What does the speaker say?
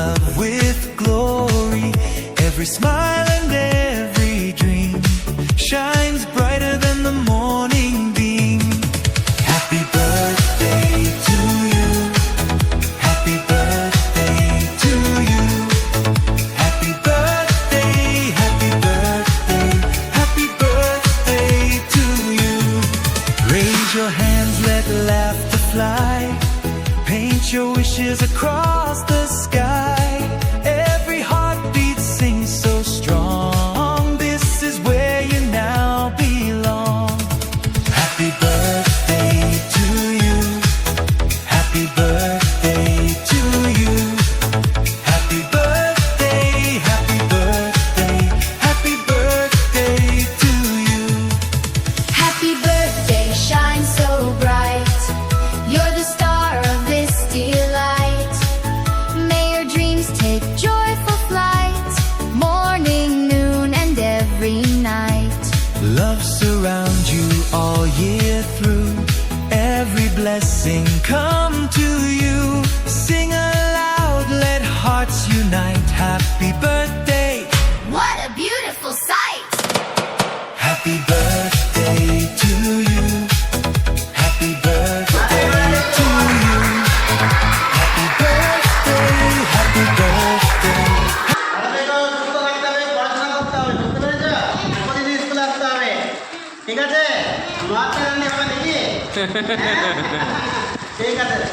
love with glory. Every smile and every dream shines brighter than the morning beam. Happy birthday to you. Happy birthday to you. Happy birthday, happy birthday, happy birthday to you. Raise your hands, let laughter fly. Paint your wishes across the sky. Every heartbeat sings so strong. This is where you now belong. Happy birthday to you. Happy birthday to you. Happy birthday, happy birthday, happy birthday to you. Happy birthday, shine so bright. You're the star of this delight. May your dreams take joyful flight, morning, noon, and every night. Love surround you all year through. Every blessing come to you. Sing aloud, let hearts unite. Happy birthday. What a beautiful sight! Happy birthday to you. Happy birthday to you. Happy birthday, happy birthday. ভালো থেকো, সুস্থ থাকতে হবে, পড়াশোনা করতে হবে, বুঝতে পেরেছো? প্রতিদিন স্কুলে আসতে হবে, ঠিক আছে? মাছ রান্না হবে নাকি? ঠিক আছে।